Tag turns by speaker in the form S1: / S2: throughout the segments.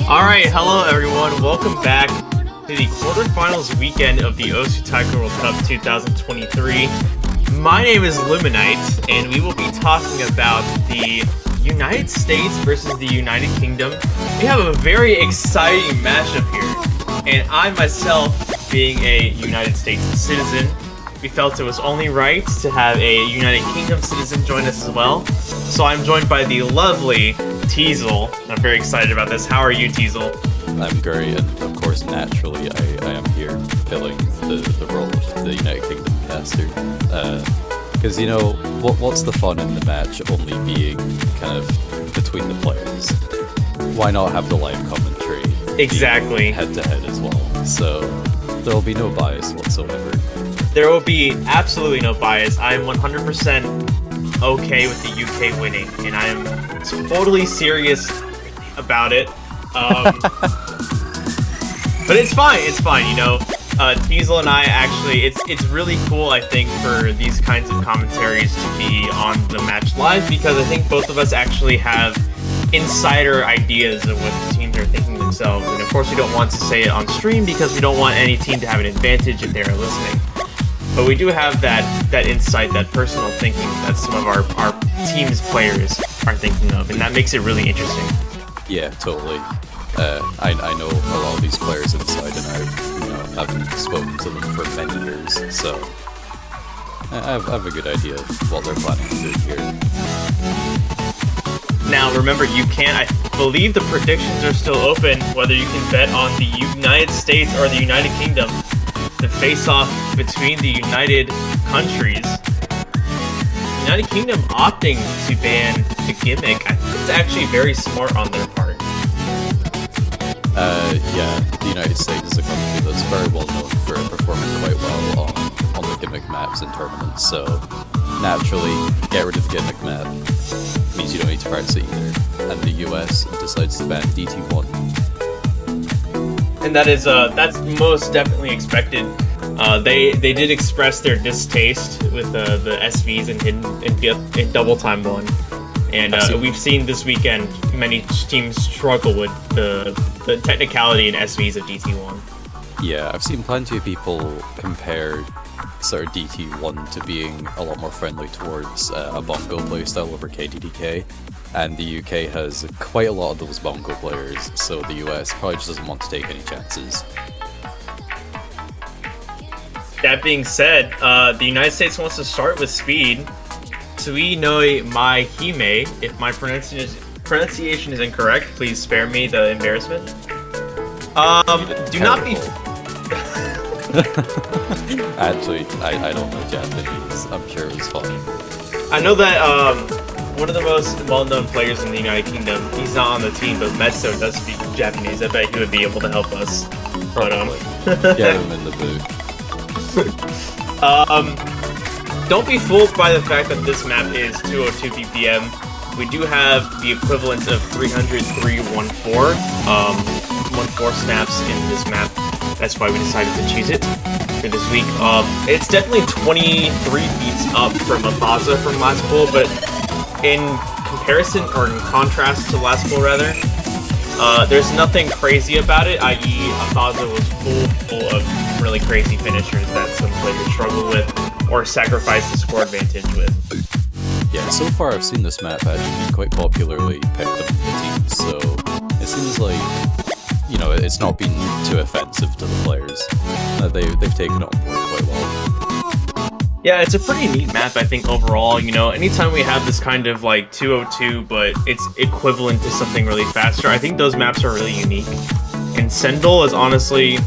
S1: Alright, hello everyone, welcome back to the quarterfinals weekend of the Osu Taiko World Cup 2023. My name is Luminite, and we will be talking about the United States versus the United Kingdom. We have a very exciting matchup here, and I myself, being a United States citizen, we felt it was only right to have a United Kingdom citizen join us as well. So I'm joined by the lovely Teasel. I'm very excited about this. How are you, Teasel?
S2: I'm great, and of course, naturally, I am here filling the role of the United Kingdom caster. Because, you know, what's the fun in the match only being kind of between the players? Why not have the live commentary?
S1: Exactly.
S2: Head-to-head as well. So, there will be no bias whatsoever.
S1: There will be absolutely no bias. I am 100% okay with the UK winning, and I am totally serious about it. But it's fine, you know. Teasel and I actually, it's really cool, I think, for these kinds of commentaries to be on the match live, because I think both of us actually have insider ideas of what the teams are thinking themselves. And of course, we don't want to say it on stream because we don't want any team to have an advantage if they are listening. But we do have that insight, that personal thinking that some of our team's players are thinking of, and that makes it really interesting. Yeah,
S2: totally. I know a lot of these players inside and out. I've spoken to them for many years, so I have a good idea of what they're planning to do here.
S1: Now, remember, you can't. I believe the predictions are still open, whether you can bet on the United States or the United Kingdom. The face-off between the United countries. United Kingdom opting to ban the gimmick. I think it's actually very smart on their part.
S2: Yeah, the United States is a country that's very well known for performing quite well on the gimmick maps in tournaments, so naturally, get rid of the gimmick map. Means you don't need to practice it either. And the US decides to ban DT1.
S1: And that is that's most definitely expected. They did express their distaste with the SVs in Double Time 1, and we've seen this weekend many teams struggle with the technicality and SVs of DT1.
S2: Yeah, I've seen plenty of people compare sort of DT1 to being a lot more friendly towards a bongo playstyle over KDDK. And the UK has quite a lot of those bongo players, so the US probably just doesn't want to take any chances.
S1: That being said, the United States wants to start with speed. Sui no mai hime. If my pronunciation is incorrect, please spare me the embarrassment. Do not be...
S2: Actually, I don't know Japanese. I'm sure it was fun.
S1: I know that, one of the most well-known players in the United Kingdom, he's not on the team, but Metso does speak Japanese. I bet he would be able to help us.
S2: Probably. Get him in the boot.
S1: Don't be fooled by the fact that this map is 202 BPM. We do have the equivalent of 300-314 snaps in this map. That's why we decided to choose it for this week. It's definitely 23 beats up from Afaza from last pool, but in comparison, or in contrast to last pool rather, there's nothing crazy about it, i.e. Afaza was full of really crazy finishers that some players struggle with or sacrifice the score advantage with.
S2: Yeah, so far I've seen this map actually quite popularly picked up in the teams, so it seems like, you know, it's not been too offensive to the players. They've taken it on board quite well.
S1: Yeah, it's a pretty neat map, I think, overall. You know, anytime we have this kind of, like, 202, but it's equivalent to something really faster, I think those maps are really unique. And Sendel is honestly,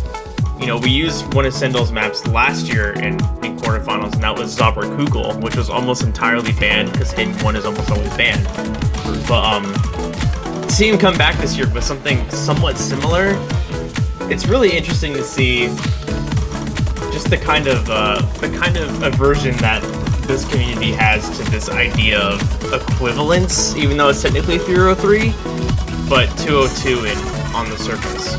S1: you know, we used one of Sendel's maps last year in quarterfinals, and that was Zabra Kugel, which was almost entirely banned, because Hidden 1 is almost always banned. But, see him come back this year with something somewhat similar, it's really interesting to see just the kind of aversion that this community has to this idea of equivalence, even though it's technically 303, but 202 on the surface.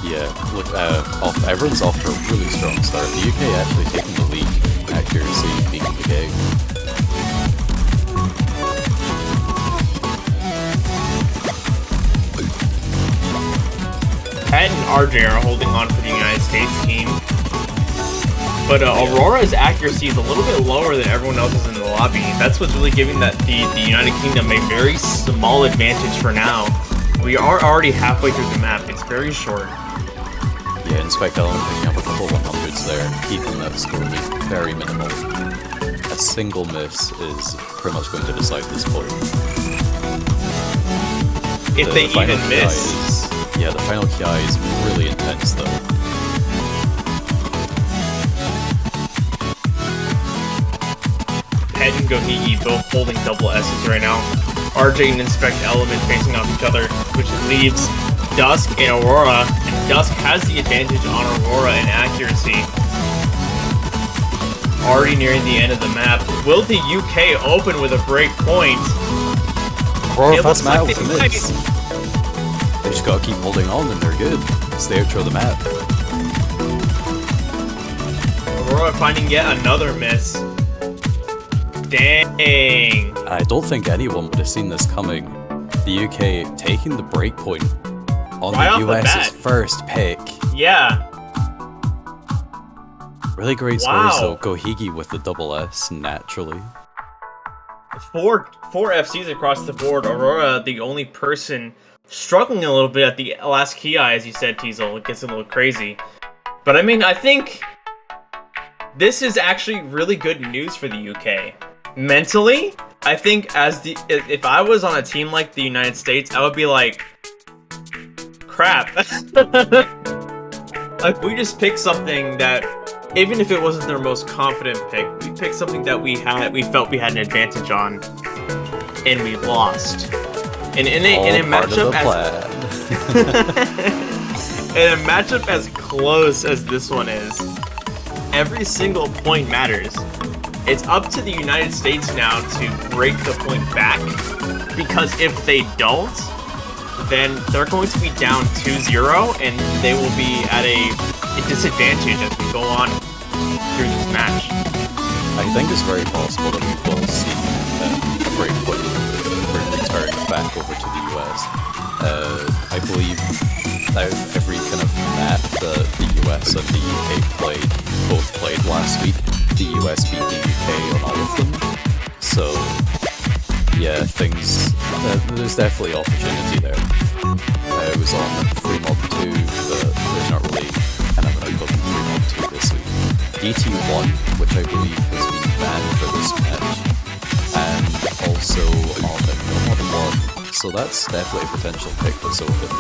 S2: Yeah, look, everyone's off to a really strong start. The UK actually taking the lead in accuracy, beating the game.
S1: Pat and RJ are holding on for the United States team. But Aurora's accuracy is a little bit lower than everyone else's in the lobby. That's what's really giving the United Kingdom a very small advantage for now. We are already halfway through the map. It's very short.
S2: Yeah, Inspect Element picking up a couple 100s there, keeping that score being very minimal. A single miss is pretty much going to decide this point.
S1: If they even miss.
S2: Yeah, the final KI is really intense though.
S1: Pet and Gohigi both holding double S's right now. RJ and Inspect Element facing off each other, which leaves Dusk and Aurora. And Dusk has the advantage on Aurora in accuracy. Already nearing the end of the map. Will the UK open with a break point?
S2: Aurora fast out with the miss. They just gotta keep holding on and they're good. It's the outro of the map.
S1: Aurora finding yet another miss. Dang.
S2: I don't think anyone would have seen this coming. The UK taking the break point on
S1: right
S2: the US's first pick.
S1: Yeah.
S2: Really great scores though. Gohigi with the double S naturally.
S1: Four FCs across the board. Aurora, the only person struggling a little bit at the last Ki, as you said, Teasel. It gets a little crazy. But I mean, I think this is actually really good news for the UK. Mentally, I think if I was on a team like the United States, I would be like, crap. Like, we just picked something that, even if it wasn't their most confident pick, we picked something that we felt we had an advantage on, and we lost. And in a matchup as close as this one is, every single point matters. It's up to the United States now to break the point back, because if they don't, then they're going to be down 2-0, and they will be at a disadvantage as we go on through this match.
S2: I think it's very possible that we will see a break point return back over to the US. I believe out of every kind of map that the US and the UK both played last week, the US beat the UK on all of them. So yeah, there's definitely opportunity there. I was on 3-mod 2, but there's not really an available 3-mod 2 this week. DT1, which I believe has been banned for this match, and also on the mod 1, so that's definitely a potential pick that's open.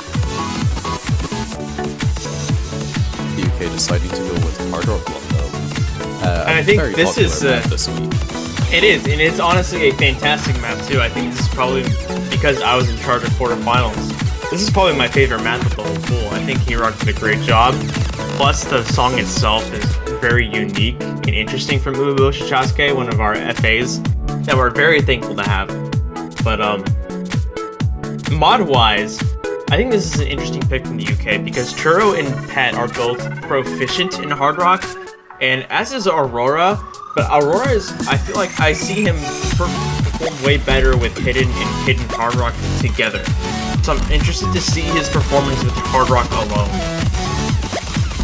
S2: The UK deciding to go with Hard Rock 1 though.
S1: And I think this is
S2: this week.
S1: It is, and it's honestly a fantastic map too. I think this is probably, because I was in charge of quarterfinals, this is probably my favorite map of the whole pool. I think He-Rock did a great job. Plus, the song itself is very unique and interesting from Ubo Shichasuke, one of our FAs that we're very thankful to have. But mod-wise, I think this is an interesting pick from the UK because Churro and Pet are both proficient in Hard Rock, and as is Aurora. But Aurora is, I feel like I see him perform way better with Hidden and Hidden Hard Rock together. So I'm interested to see his performance with Hard Rock alone.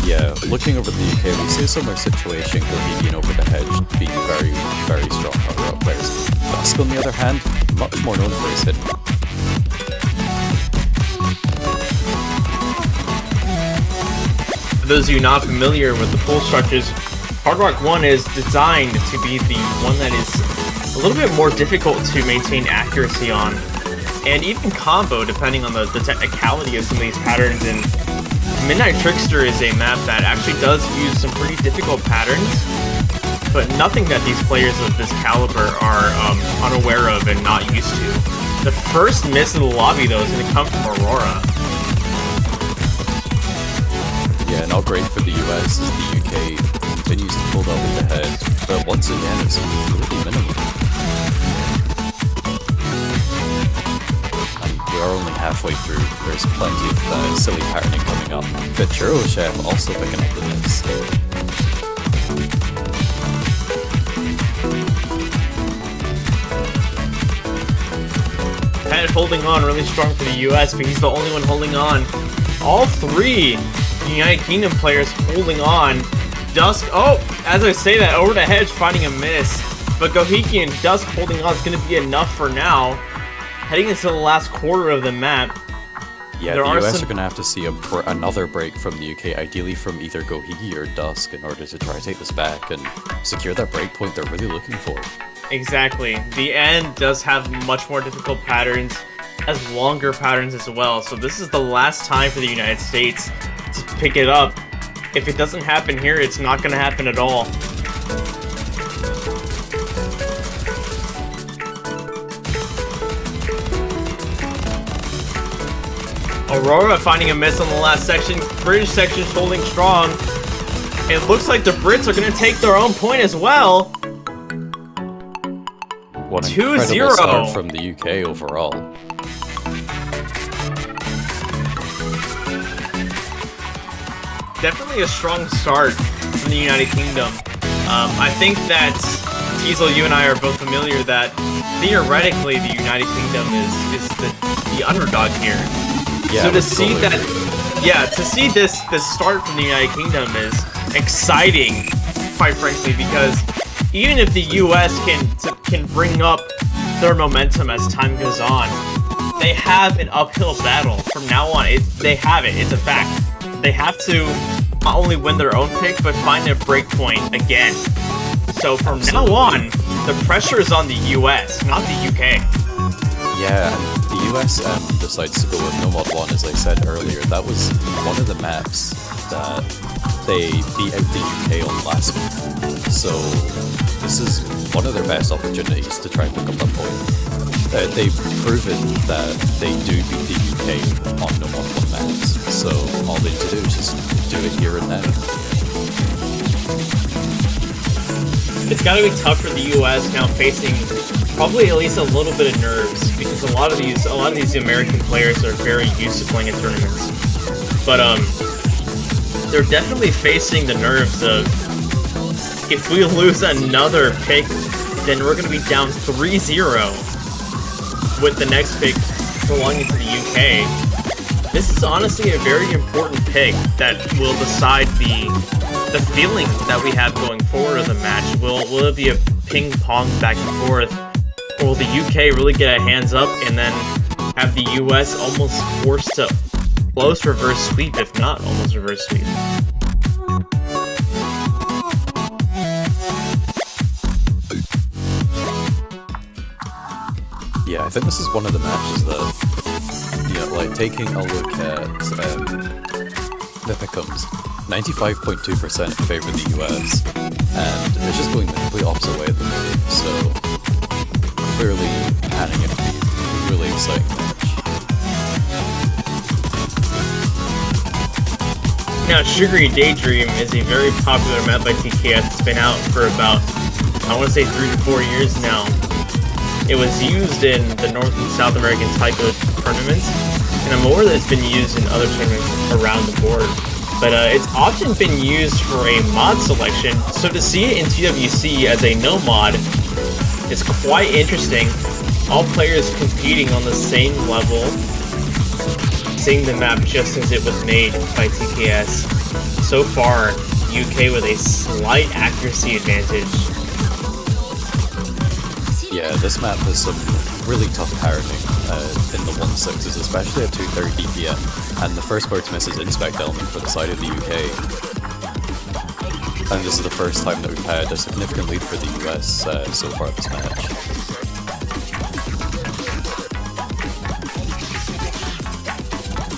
S2: Yeah, looking over the UK, we see a similar situation, Gohigi over the hedge, being very, very strong Hard Rock players. Dusk, on the other hand, much more known for his Hidden.
S1: For those of you not familiar with the pool structures, Hard Rock 1 is designed to be the one that is a little bit more difficult to maintain accuracy on, and even combo depending on the technicality of some of these patterns. And Midnight Trickster is a map that actually does use some pretty difficult patterns, but nothing that these players of this caliber are unaware of and not used to. The first miss of the lobby though is going to come from Aurora.
S2: Yeah, not great for the US as the UK continues to pull that lead ahead, but once again, it's really minimal. And we are only halfway through. There's plenty of silly patterning coming up. But Churro Chef also picking up the miss.
S1: Pet holding on really strong for the US, but he's the only one holding on. All three United Kingdom players holding on. Dusk, oh, as I say that, over the hedge, finding a miss. But Gohiki and Dusk holding on is going to be enough for now. Heading into the last quarter of the map.
S2: Yeah, the US are going to have to see another break from the UK, ideally from either Gohiki or Dusk, in order to try to take this back and secure that break point they're really looking for.
S1: Exactly. The end does have much more difficult patterns, as longer patterns as well. So this is the last time for the United States to pick it up. If it doesn't happen here, it's not going to happen at all. Aurora finding a miss on the last section. British section holding strong. It looks like the Brits are going to take their own point as well.
S2: What an incredible start from the UK overall.
S1: Definitely a strong start from the United Kingdom. I think that, Teasel, you and I are both familiar that theoretically the United Kingdom is the underdog here.
S2: Yeah,
S1: so to see that, to see this start from the United Kingdom is exciting, quite frankly, because even if the US can bring up their momentum as time goes on, they have an uphill battle from now on. They have it. It's a fact. They have to not only win their own pick, but find a break point again. So from now on, the pressure is on the US, not the UK.
S2: Yeah, the US decides to go with No Mod 1, as I said earlier. That was one of the maps that they beat out the UK on last week. So this is one of their best opportunities to try and pick up that point. They've proven that they do beat the UK on No Mod 1 maps. So all they need to do is just do it here and now.
S1: It's gotta be tough for the US now, facing probably at least a little bit of nerves, because a lot of these American players are very used to playing in tournaments. But they're definitely facing the nerves of, if we lose another pick, then we're gonna be down 3-0 with the next pick belonging to the UK. This is honestly a very important pick that will decide the feeling that we have going forward of the match. Will it be a ping pong back and forth, or will the UK really get a hands up and then have the US almost forced to close reverse sweep, if not almost reverse sweep?
S2: Yeah, I think this is one of the matches that, like taking a look at the pick'ems, 95.2% in favor of the US, and it's just going the complete opposite way at the moment, so clearly panning out to be a really exciting match.
S1: Now, Sugary Daydream is a very popular map by TKS. It's been out for about, I want to say 3 to 4 years now. It was used in the North and South American Taiko tournaments, and I'm aware that it's been used in other tournaments around the board. But it's often been used for a mod selection, so to see it in TWC as a no mod is quite interesting. All players competing on the same level, seeing the map just as it was made by TKS. So far, UK with a slight accuracy advantage.
S2: Yeah, this map has some really tough parrying in the 1/6s, especially at 230 DPM, and the first bird to miss is Inspect Element for the side of the UK. And this is the first time that we've had a significant lead for the US so far this match.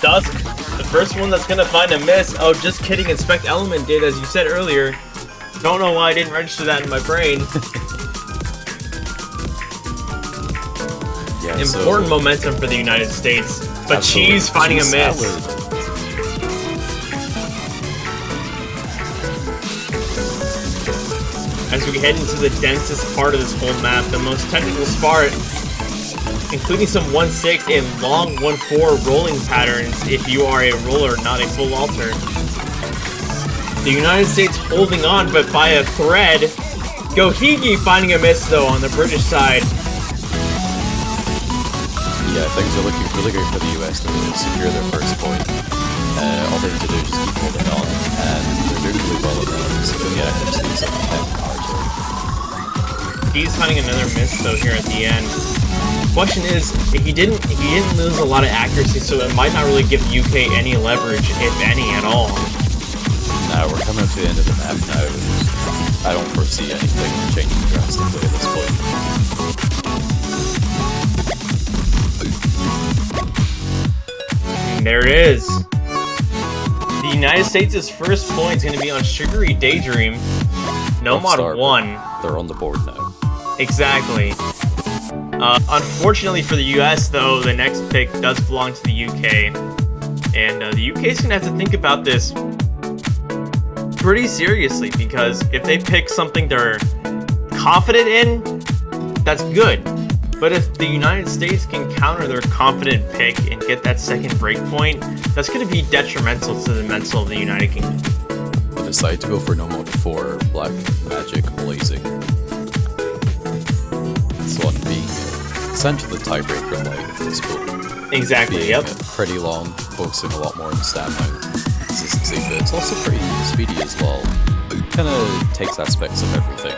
S1: Dusk, the first one that's gonna find a miss. Oh, just kidding, Inspect Element did, as you said earlier. Don't know why I didn't register that in my brain.
S2: Yeah,
S1: important momentum for the United States, but
S2: absolutely.
S1: Cheese finding a miss. as we head into the densest part of this whole map, the most technical spot, including some 1-6 and long 1-4 rolling patterns if you are a roller, not a full alter. The United States holding on, but by a thread. Gohigi finding a miss, though, on the British side.
S2: Yeah, things are looking really great for the US to secure their first point. All they need to do is just keep holding on, and they're doing really well in the accuracies of the
S1: He's finding another miss, though, here at the end. Question is, he didn't lose a lot of accuracy, so it might not really give UK any leverage, if any, at all.
S2: Now we're coming to the end of the map now, and I don't foresee anything changing drastically at this point.
S1: And there it is. The United States' first point is going to be on Sugary Daydream. Nomad 1.
S2: They're on the board now.
S1: Exactly. Unfortunately for the US, though, the next pick does belong to the UK. And the UK is going to have to think about this pretty seriously, because if they pick something they're confident in, that's good. But if the United States can counter their confident pick and get that second breakpoint, that's going to be detrimental to the mental of the United Kingdom.
S2: They decide to go for Nomad 4, Black Magic Blazing. This one being essentially the tiebreaker light for this book.
S1: Exactly, yep.
S2: Pretty long, focusing a lot more on stamina, consistency, but it's also pretty speedy as well. It kind of takes aspects of everything.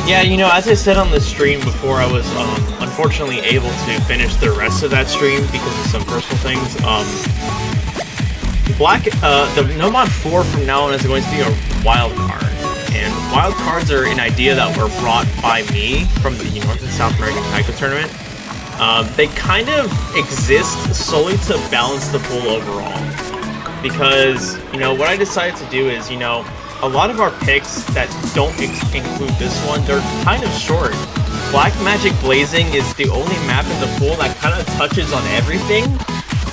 S1: Yeah, you know, as I said on the stream before, I was unfortunately able to finish the rest of that stream because of some personal things. The Nomad 4 from now on is going to be a wild card. And wild cards are an idea that were brought by me from the North and South American Taiko tournament. They kind of exist solely to balance the pool overall. Because, you know, what I decided to do is, you know, a lot of our picks that don't include this one, they're kind of short. Black Magic Blazing is the only map in the pool that kind of touches on everything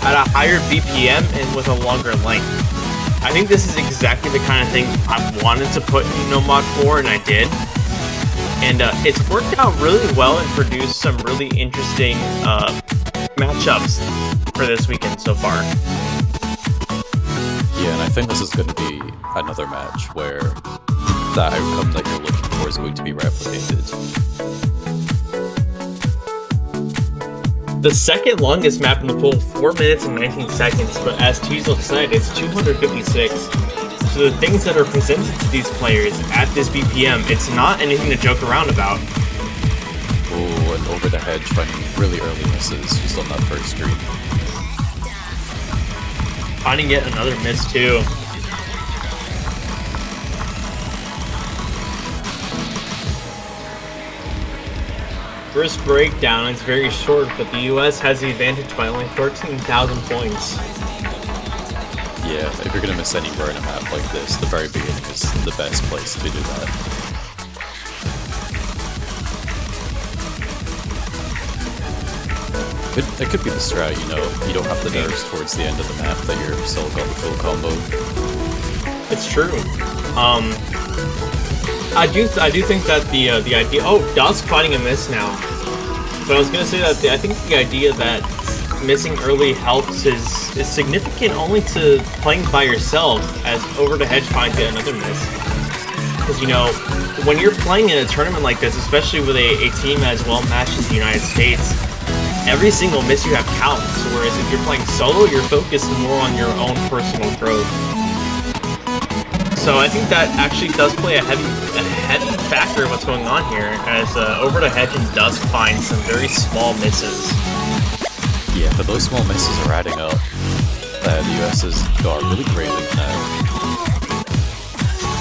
S1: at a higher BPM and with a longer length. I think this is exactly the kind of thing I wanted to put in Nomad 4, and I did. And it's worked out really well and produced some really interesting matchups for this weekend so far.
S2: Yeah, and I think this is going to be another match where that outcome that you're looking for is going to be replicated.
S1: The second longest map in the pool, 4 minutes and 19 seconds, but as Teasel said, it's 256. So the things that are presented to these players at this BPM, it's not anything to joke around about.
S2: Oh, and over the hedge, finding really early misses just on that first screen.
S1: Finding yet another miss too. First breakdown, it's very short, but the US has the advantage by only 13,000 points.
S2: Yeah, if you're going to miss anywhere in a map like this, the very beginning is the best place to do that. It could be the strat, you know, you don't have the nerves towards the end of the map that you're still got the full combo.
S1: It's true. I do think that the idea. Oh, Dusk finding a miss now. But I was gonna say that I think the idea that missing early helps is significant only to playing by yourself, as Over the Hedge finds yet another miss. Because, you know, when you're playing in a tournament like this, especially with a team as well matched as the United States, every single miss you have counts. Whereas if you're playing solo, you're focused more on your own personal growth. So I think that actually does play a heavy factor in what's going on here, as Over the Hedge and Dusk find some very small misses.
S2: Yeah, but those small misses are adding up. The US has got a really great lead now.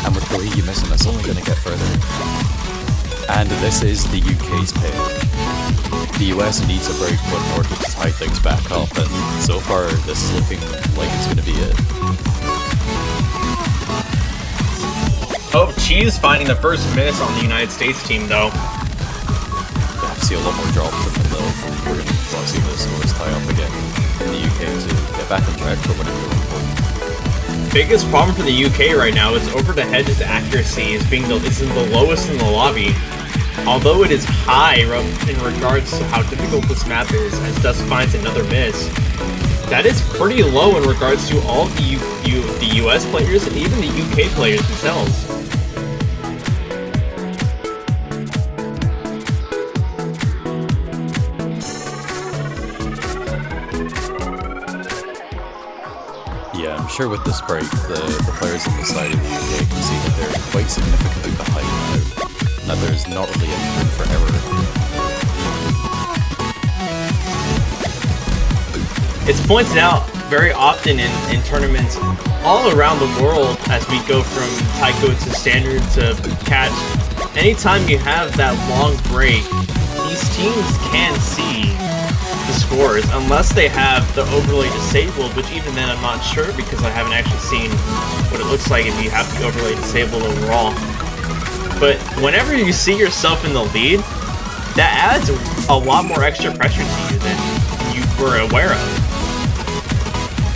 S2: And with Gohigi missing, that's only going to get further. And this is the UK's pick. The US needs a break in order to tie things back up, and so far this is looking like it's going to be it.
S1: Oh, Cheese finding the first miss on the United States team, though.
S2: We'll have to see a lot more drops in the middle. We're going to want to see the scores tie up again in the UK to get back on track for winning the important.
S1: biggest problem for the UK right now is over the hedge's accuracy is in the lowest in the lobby. Although it is high in regards to how difficult this map is, as Dusk finds another miss, that is pretty low in regards to all the US players and even the UK players themselves.
S2: Yeah, I'm sure with this break, the players on the side of the UK can see that they're quite significantly behind now. That there's not really any room for error.
S1: It's pointed out very often in tournaments all around the world as we go from Taiko to Standard to Catch. Anytime you have that long break, these teams can see the scores unless they have the overlay disabled, which even then I'm not sure because I haven't actually seen what it looks like if you have the overlay disabled overall. But whenever you see yourself in the lead, that adds a lot more extra pressure to you than you were aware of.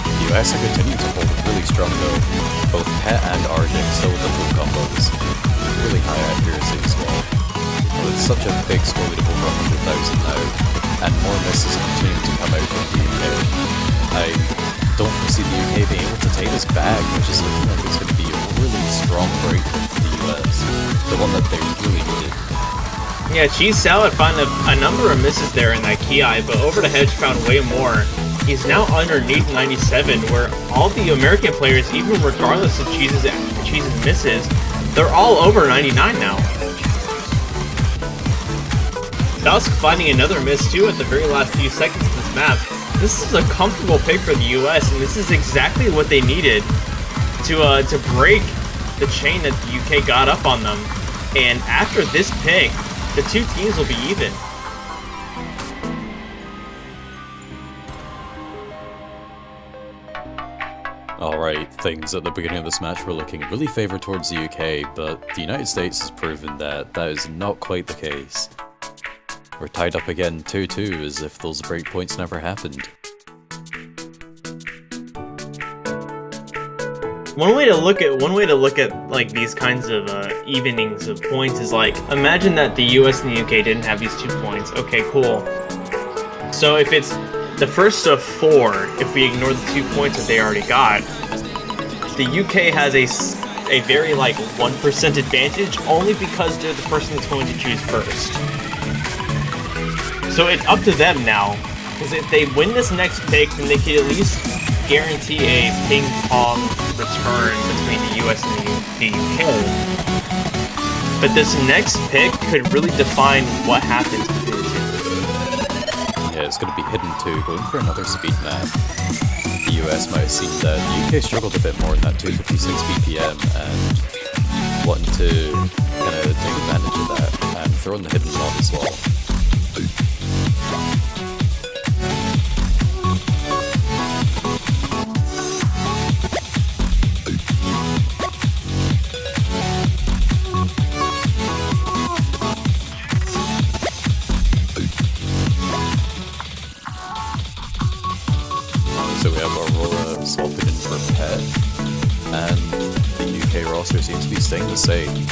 S2: The US are continuing to hold really strong though. Both Pet and RJ still with the full combos. Really high accuracy as well. With such a big score lead of over 100,000 now, and more misses continuing to come out from the UK, I don't foresee the UK being able to take this back, which is looking like it's going to be a really strong break for the US. The one that they really needed.
S1: Yeah, Cheese Salad found a number of misses there in that key eye, but Over the Hedge found way more. He's now underneath 97, where all the American players, even regardless of Cheese's misses, they're all over 99 now. Dusk finding another miss too at the very last few seconds of this map. This is a comfortable pick for the US, and this is exactly what they needed to break the chain that the UK got up on them. And after this pick, the two teams will be even.
S2: Alright, things at the beginning of this match were looking really favoured towards the UK, but the United States has proven that that is not quite the case. We're tied up again 2-2 as if those breakpoints never happened.
S1: One way to look at like these kinds of evenings of points is like, imagine that the US and the UK didn't have these 2 points. Okay, cool. So if it's the first of 4, if we ignore the 2 points that they already got, the UK has a very like 1% advantage only because they're the person that's going to choose first. So it's up to them now, because if they win this next pick, then they can at least guarantee a ping-pong return between the US and the UK. But this next pick could really define what happens between the two.
S2: Yeah, it's going to be hidden too, going for another speed map. The US might have seen that the UK struggled a bit more in that 256 BPM and wanting to kind of take advantage of that and throw in the hidden mod as well. So we have Aurora swapping in for Pet, and the UK roster seems to be staying the same.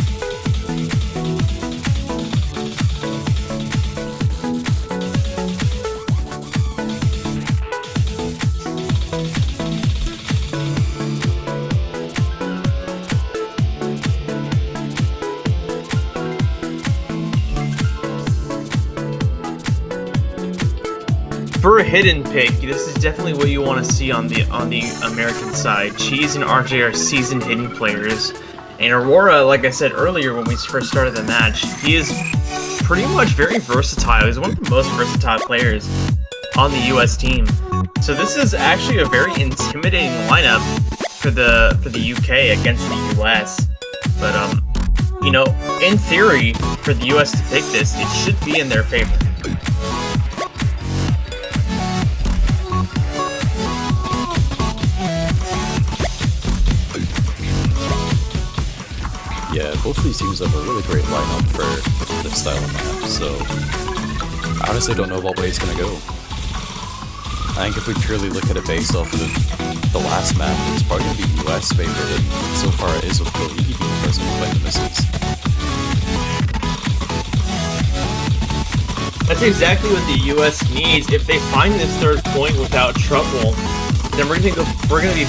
S1: For a hidden pick, this is definitely what you want to see on the American side. Cheese and RJ are seasoned hidden players, and Aurora, like I said earlier when we first started the match, he is pretty much very versatile. He's one of the most versatile players on the US team. So this is actually a very intimidating lineup for the UK against the US. But you know, in theory, for the US to pick this, it should be in their favor.
S2: Yeah, both of these teams have a really great lineup for this style of map, so I honestly don't know what way it's going to go. I think if we purely look at it based off of the last map, it's probably going to be US favored, and so far it is with Kohiki being the person who played the misses.
S1: That's exactly what the US needs. If they find this third point without trouble, then we're gonna be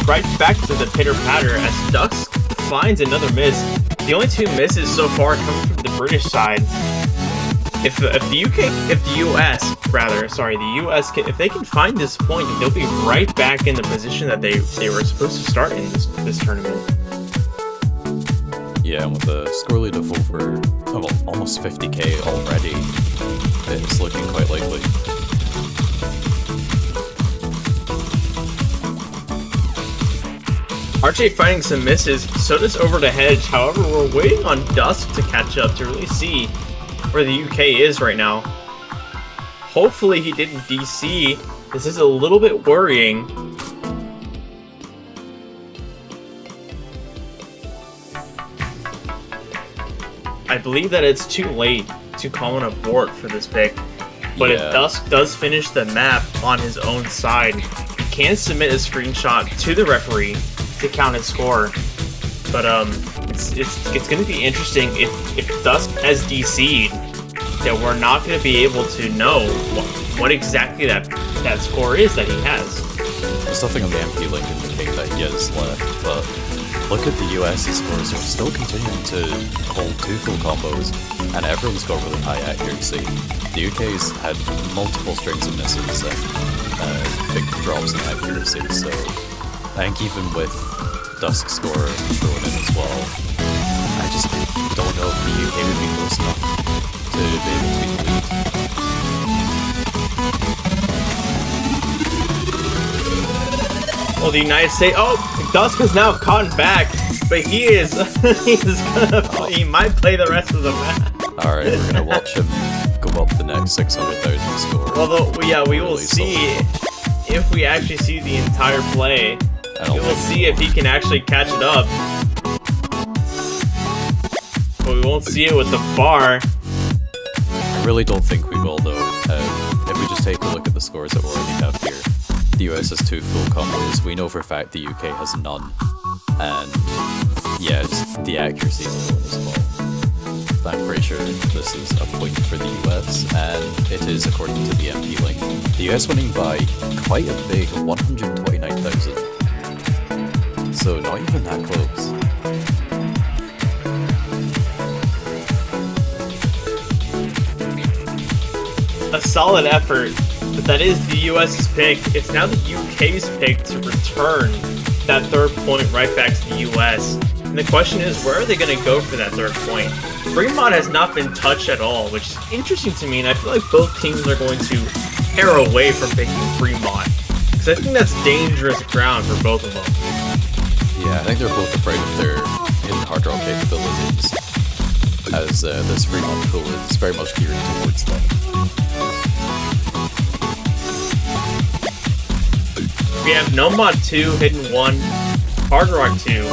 S1: right back to the pitter patter as Dux finds another miss. The only two misses so far coming from the British side. If the US if they can find this point, they'll be right back in the position that they were supposed to start in this tournament.
S2: Yeah, and with a score lead of over almost 50k already, it's looking quite likely.
S1: RJ finding some misses, so does Over the Hedge. However, we're waiting on Dusk to catch up to really see where the UK is right now. Hopefully he didn't DC. This is a little bit worrying. I believe that it's too late to call an abort for this pick. But if Dusk does finish the map on his own side, he can submit a screenshot to the referee to count his score. But it's going to be interesting if Dusk has DC'd, that we're not going to be able to know what exactly that score is that he has.
S2: There's nothing on the MP link indicating that he has left, but look at the US's scores. They're still continuing to hold 2 full combos, and everyone's got really high accuracy. The UK's had multiple strings of misses and big drops in accuracy, so I think even with Dusk's score thrown in as well, I just don't know if the UK would be close enough to be able to beat the lead.
S1: Well, the United States. Oh, Dusk has now caught back, but he might play the rest of the match.
S2: All right, we're gonna watch him go up the next 600,000 score.
S1: Although, yeah, we will see if we actually see the entire play. We will see if he can actually catch it up. But we won't see it with the bar.
S2: I really don't think we will, though. If we just take a look at the scores that we already have here, the US has 2 full combos. We know for a fact the UK has none. And yeah, just the accuracy is low as well. I'm pretty sure this is a point for the US, and it is according to the MP link. The US winning by quite a big 129,000. So not even that close.
S1: A solid effort, but that is the US's pick. It's now the UK's pick to return that third point right back to the US. And the question is, where are they going to go for that third point? Fremont has not been touched at all, which is interesting to me, and I feel like both teams are going to err away from picking Fremont, because I think that's dangerous ground for both of them.
S2: Yeah, I think they're both afraid of their hidden hard rock capabilities, as this Fremont pool is very much geared towards them.
S1: We have No Mod 2, Hidden 1, Hard Rock 2,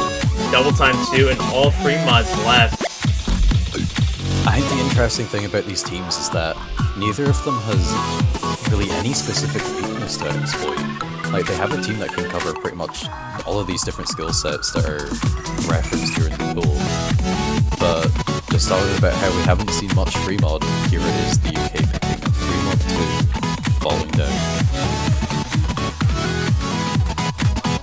S1: Double Time 2, and all free mods left.
S2: I think the interesting thing about these teams is that neither of them has really any specific weakness to exploit. Like, they have a team that can cover pretty much all of these different skill sets that are referenced during the pool. But just talking about how we haven't seen much free mod, here it is, the UK picking free mod 2 falling down.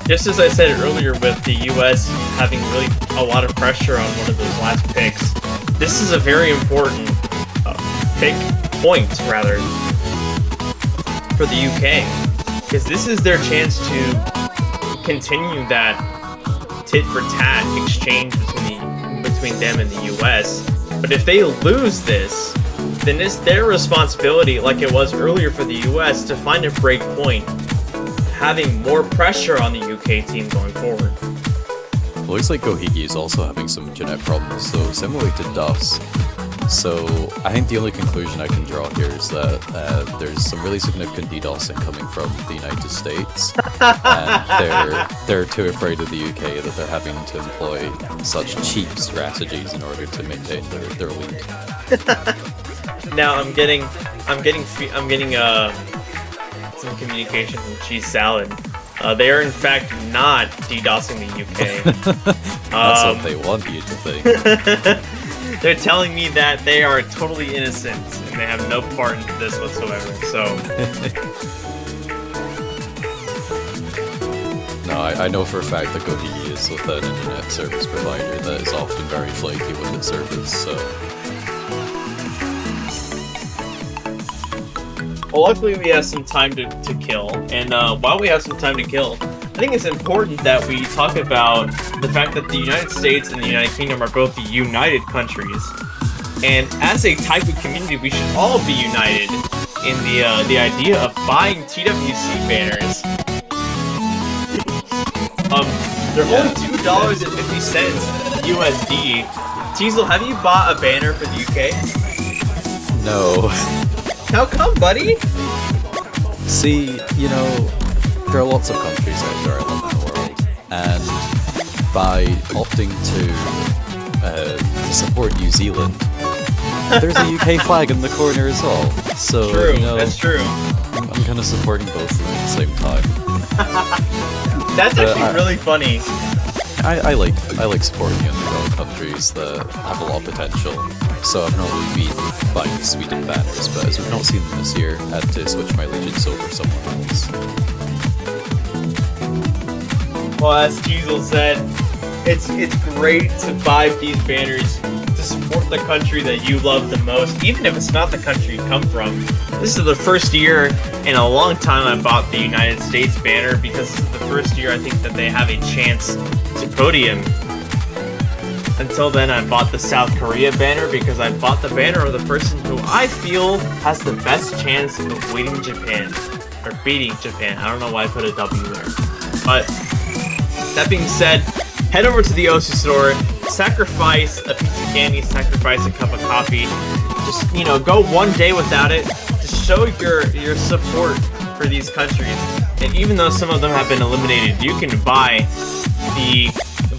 S1: Just as I said earlier, with the US having really a lot of pressure on one of those last picks, this is a very important point for the UK, because this is their chance to continue that tit-for-tat exchange between them and the US. But if they lose this, then it's their responsibility, like it was earlier for the US, to find a break point, having more pressure on the UK team going forward.
S2: It looks like Gohiki is also having some genetic problems, so similarly to Dust. So I think the only conclusion I can draw here is that there's some really significant DDoSing coming from the United States, and they're too afraid of the UK that they're having to employ such cheap strategies in order to maintain their lead.
S1: Now I'm getting some communication from Cheese Salad. They are in fact not DDoSing the UK.
S2: That's what they want you to think.
S1: They're telling me that they are totally innocent and they have no part in this whatsoever. So.
S2: No, I know for a fact that Gohiki is with an internet service provider that is often very flaky with its service, so...
S1: Well, luckily we have some time to kill, and while we have some time to kill, I think it's important that we talk about the fact that the United States and the United Kingdom are both united countries, and as a Taiko community, we should all be united in the idea of buying TWC banners. They're only $2.50 USD. Teasel, have you bought a banner for the UK?
S2: No.
S1: How come, buddy?
S2: See, you know, there are lots of countries out there I love in the world, and by opting to support New Zealand, there's a UK flag in the corner as well. So,
S1: true,
S2: you know,
S1: that's true.
S2: I'm kind of supporting both of them at the same time.
S1: That's actually really funny.
S2: I like supporting underground countries that have a lot of potential. So I've not really been buying the Sweden banners, but as we've not seen them this year, I had to switch my allegiance over somewhere else.
S1: Well, as Teasel said, it's great to buy these banners to support the country that you love the most, even if it's not the country you come from. This is the first year in a long time I bought the United States banner because this is the first year I think that they have a chance to podium. Until then, I bought the South Korea banner because I bought the banner of the person who I feel has the best chance of beating Japan. I don't know why I put a W there. But, that being said, head over to the Osu store, sacrifice a piece of candy, sacrifice a cup of coffee. Just, you know, go one day without it. Just show your support for these countries. And even though some of them have been eliminated, you can buy the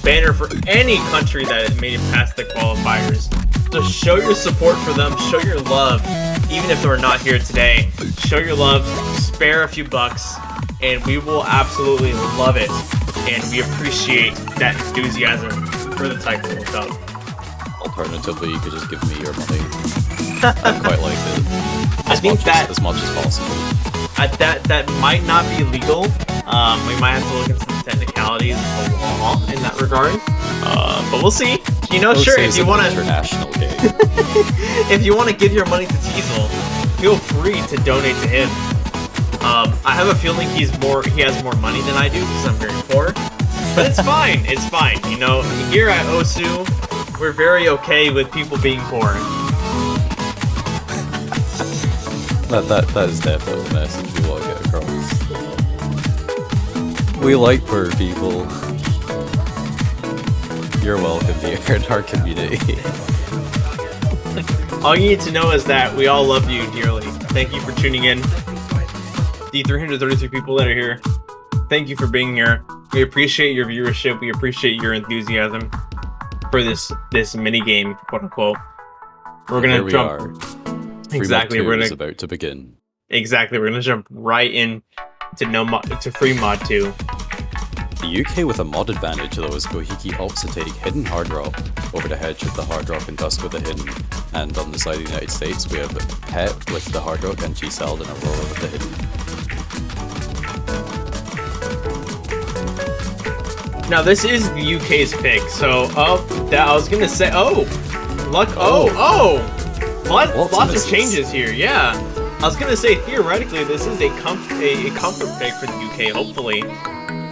S1: banner for any country that made it past the qualifiers. So show your support for them, show your love, even if they're not here today. Show your love, spare a few bucks, and we will absolutely love it. And we appreciate that enthusiasm for the Taiko World Cup.
S2: Alternatively, you could just give me your money. I quite like it. As much as possible.
S1: That might not be legal. We might have to look into the technicalities of the law in that regard. But we'll see. You know, sure, if you want to
S2: international game.
S1: if you want to give your money to Teasel, feel free to donate to him. I have a feeling he has more money than I do because I'm very poor. But it's fine. It's fine. You know, here at Osu, we're very okay with people being poor.
S2: That is definitely the message we want to get across. We like poor people. You're welcome here in our community.
S1: All you need to know is that we all love you dearly. Thank you for tuning in. The 333 people that are here, thank you for being here. We appreciate your viewership. We appreciate your enthusiasm for this mini game, quote unquote. We're gonna jump. Exactly, we're gonna
S2: about to begin.
S1: Exactly, we're gonna jump right in to free mod 2.
S2: The UK with a mod advantage, though, is Gohiki opts to take Hidden Hard Rock over the hedge with the Hard Rock and Dusk with the Hidden. And on the side of the United States, we have Pet with the Hard Rock and G-Salad and Aurora with the Hidden.
S1: Now this is the UK's pick, so I was gonna say lots of changes here, yeah. I was gonna say theoretically this is a comfort pick for the UK, hopefully.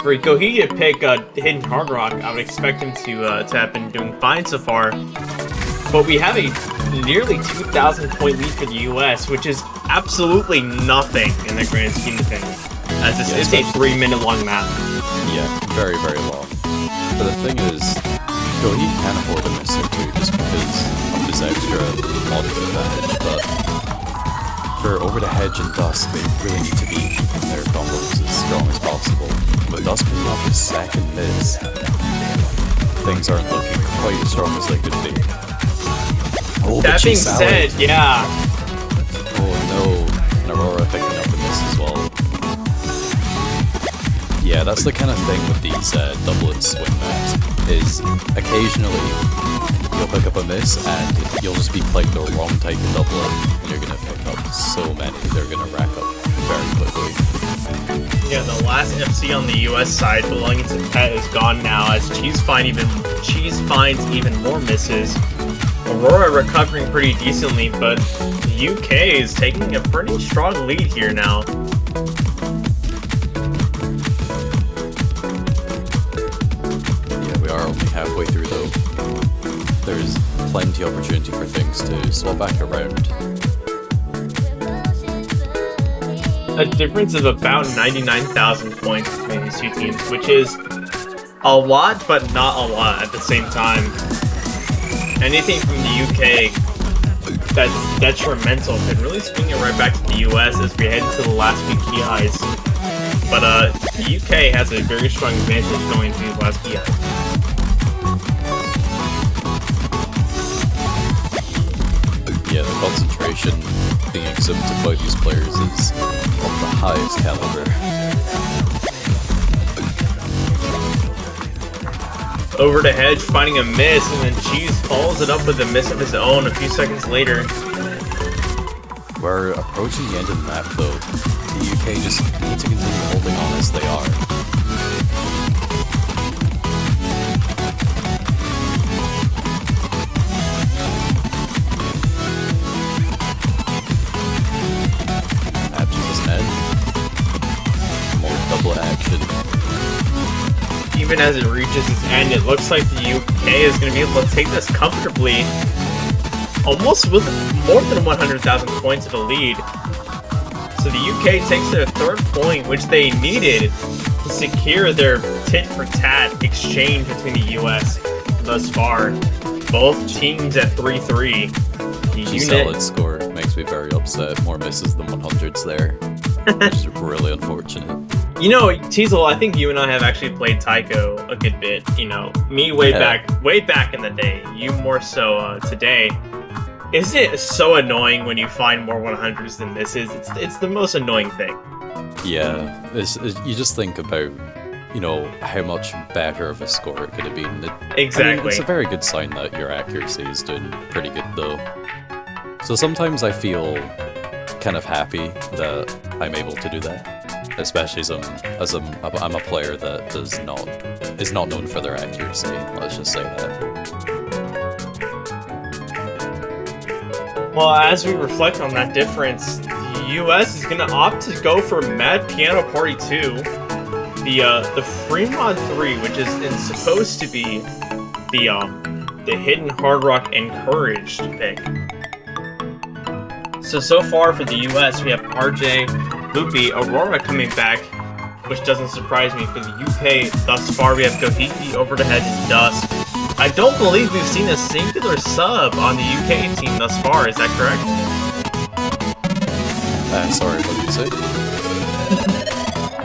S1: For Gohiki to pick Hidden Hard Rock, I would expect him to have been doing fine so far. But we have a nearly 2,000 point lead for the US, which is absolutely nothing in the grand scheme of things. As this is a 3-minute long map.
S2: Yeah, very, very long. But the thing is, Gohiki can afford to miss it too, just because of this extra modded advantage, but for Over the Hedge and Dusk, they really need to be keeping their combos as strong as possible. With Dusk picking up his second miss, things aren't looking quite as strong as they could be. Oh,
S1: that being said, yeah.
S2: Oh no, and Aurora picking up a miss as well. Yeah, that's the kind of thing with these doublet swing maps, is occasionally you'll pick up a miss and you'll just be playing the wrong type of doublet and you're going to pick up so many, they're going to rack up very quickly.
S1: Yeah, the last FC on the US side belonging to Pet is gone now as Cheese finds even more misses. Aurora recovering pretty decently, but the UK is taking a pretty strong lead here now.
S2: Yeah, we are only halfway through though. There's plenty of opportunity for things to swap back around.
S1: A difference of about 99,000 points between these two teams, which is a lot, but not a lot at the same time. Anything from the UK that's detrimental could really swing it right back to the US as we head into the last week PIs. But the UK has a very strong advantage going into these last PIs.
S2: Yeah, the concentration being exhibited by these players is of the highest caliber.
S1: Over to Hedge, finding a miss, and then Cheese follows it up with a miss of his own a few seconds later.
S2: We're approaching the end of the map though. The UK just need to continue holding on as they are. Action.
S1: Even as it reaches its end, it looks like the UK is going to be able to take this comfortably, almost with more than 100,000 points of the lead. So the UK takes their third point, which they needed to secure their tit-for-tat exchange between the US thus far. Both teams at 3-3.
S2: The solid score makes me very upset. More misses than 100s there, which is really unfortunate.
S1: You know, Teasel, I think you and I have actually played Taiko a good bit. You know, me way back in the day. You more so today. Isn't it so annoying when you find more 100s than misses? It's the most annoying thing.
S2: Yeah, you just think about, you know, how much better of a score it could have been.
S1: Exactly.
S2: I mean, it's a very good sign that your accuracy is doing pretty good though. So sometimes I feel kind of happy that I'm able to do that. Especially as I'm a player that is not known for their accuracy. Let's just say that.
S1: Well, as we reflect on that difference, the US is going to opt to go for Mad Piano Party 2, the Fremont 3, which is supposed to be the hidden hard rock encouraged pick. So far for the US, we have RJ, Loopy, Aurora coming back, which doesn't surprise me. For the UK, thus far we have Gohiki, Over the Hedge, and Dusk. I don't believe we've seen a singular sub on the UK team thus far, is that correct?
S2: Sorry, what did you say?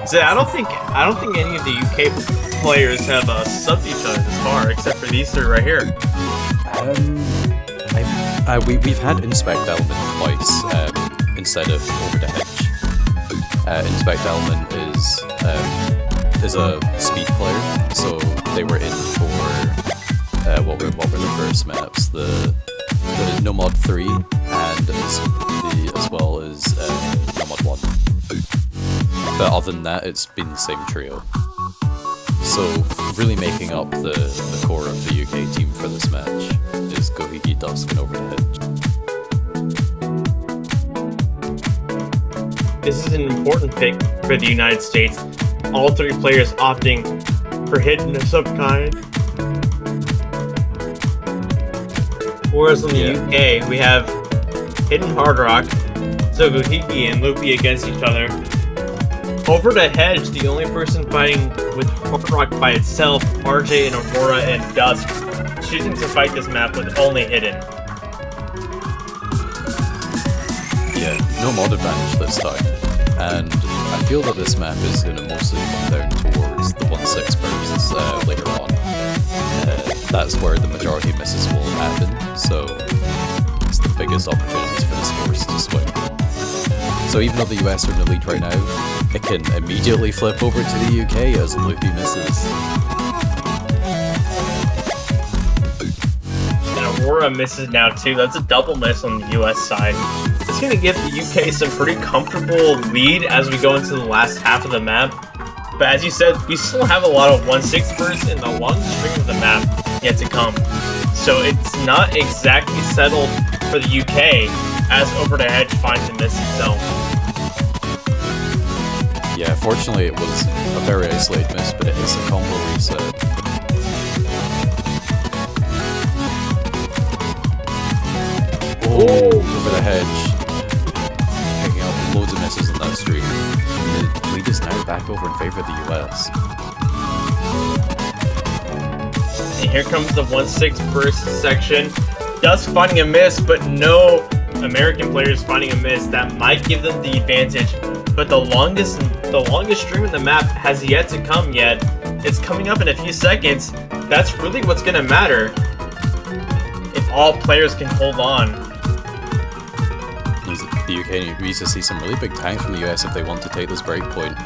S1: So I don't think any of the UK players have subbed each other this far, except for these three right here.
S2: We've had Inspect Element twice instead of Over the Hedge. Inspect Element is a speed player, so they were in for what were the first maps? The Nomad 3 and as well as Nomad 1. But other than that, it's been the same trio. So really making up the core of the UK team for this match is Gohiki, Dusk, and Over the Hedge.
S1: This is an important pick for the United States. All three players opting for hidden of some kind. Whereas in the UK, we have hidden hard rock, so Gohiki and Loopy against each other. Over the Hedge, the only person fighting with hard rock by itself, RJ and Aurora and Dusk, choosing to fight this map with only hidden.
S2: Yeah, no mod advantage this time. And I feel that this map is going to mostly come down towards the 1-6 bursts later on. That's where the majority of misses will happen, so it's the biggest opportunities for the scores to swing. So even though the US are in the lead right now, it can immediately flip over to the UK as Loopy misses.
S1: And Aurora misses now too. That's a double miss on the US side. It's going to give the UK some pretty comfortable lead as we go into the last half of the map. But as you said, we still have a lot of 1/6 bursts in the longest string of the map yet to come. So it's not exactly settled for the UK as Over the Hedge finds a miss itself.
S2: Yeah, fortunately it was a very isolated miss, but it is a combo reset. Oh, Over the Hedge. Picking up loads of misses in that streak. And the lead is now back over in favor of the US.
S1: And here comes the 1/6 burst section. Dust finding a miss, but no American players finding a miss. That might give them the advantage. But the longest stream in the map has yet to come yet. It's coming up in a few seconds. That's really what's gonna matter. If all players can hold on.
S2: The UK needs to see some really big tanks from the US if they want to take this breakpoint.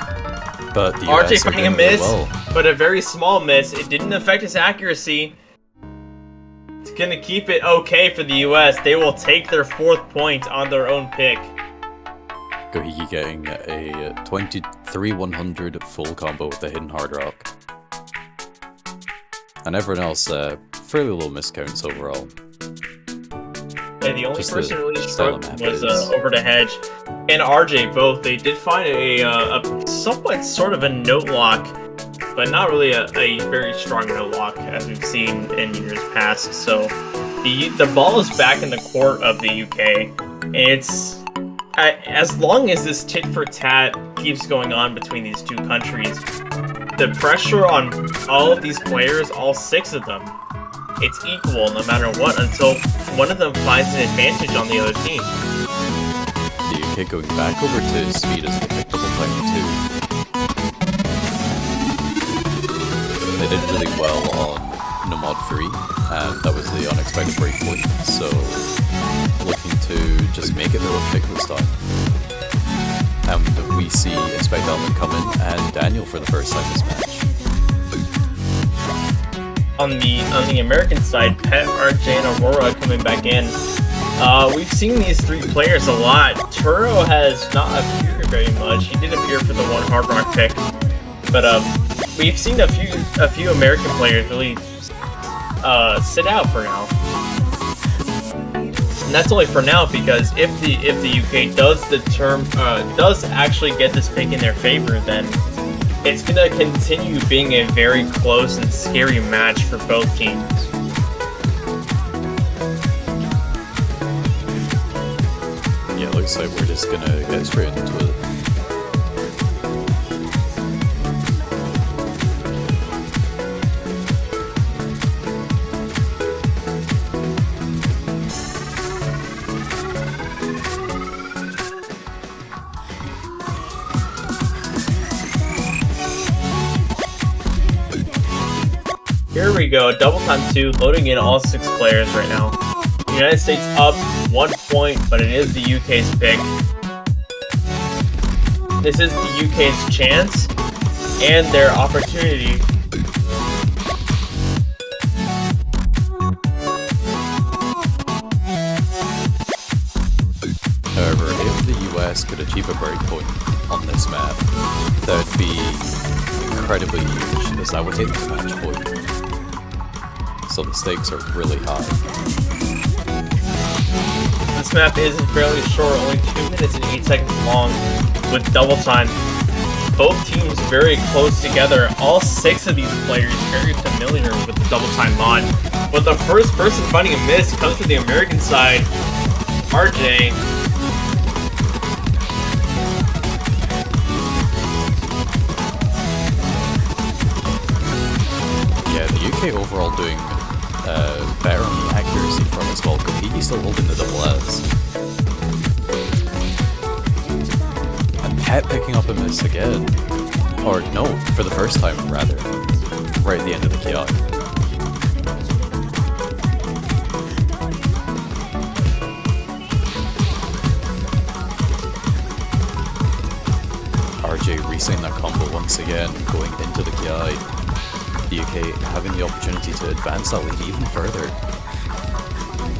S2: But the
S1: RJ
S2: US are
S1: finding a
S2: doing really
S1: miss,
S2: well.
S1: but a very small miss. It didn't affect his accuracy. It's gonna keep it okay for the US. They will take their 4th point on their own pick.
S2: Gohiki getting a 23-100 full combo with the hidden hard rock. And everyone else, fairly low miscounts overall.
S1: Yeah, the only
S2: Just
S1: person
S2: the
S1: really
S2: style
S1: struck
S2: map
S1: was
S2: is-
S1: Over the Hedge and RJ both. They did find a somewhat sort of a note lock, but not really a very strong note lock as we've seen in years past. So the ball is back in the court of the UK. And it's as long as this tit for tat keeps going on between these two countries, the pressure on all of these players, all 6 of them, it's equal no matter what until one of them finds an advantage on the other team.
S2: The UK going back over to speed as they picked up a point too. They did really well on Nomad 3, and that was the unexpected breakpoint, so looking to just make it their own pick this time. And we see Inspect Element come in and Daniel for the first time this match.
S1: On the American side, Pet, RJ, and Aurora coming back in. We've seen these 3 players a lot. Turo has not appeared very much. He did appear for the 1 Hard Rock pick, but we've seen a few American players really sit out for now. And that's only for now, because if the UK does actually get this pick in their favor, then it's gonna continue being a very close and scary match for both teams.
S2: Yeah, looks like we're just gonna get straight into it.
S1: Here we go, double time 2, loading in all 6 players right now. The United States up 1 point, but it is the UK's pick. This is the UK's chance and their opportunity.
S2: However, if the US could achieve a breakpoint on this map, that would be incredibly huge, as that would hit the match point. So the stakes are really high.
S1: This map is fairly short, only 2 minutes and 8 seconds long, with double time. Both teams very close together. All 6 of these players very familiar with the double time mod. But the first person finding a miss comes to the American side, RJ.
S2: Yeah, the UK overall doing better on the accuracy front as well. Gohiki still holding the double S. And Pet picking up a miss again. Or no, for the first time rather. Right at the end of the Kiai. RJ RJ resetting that combo once again, going into the Kiai. The UK having the opportunity to advance that lead even further.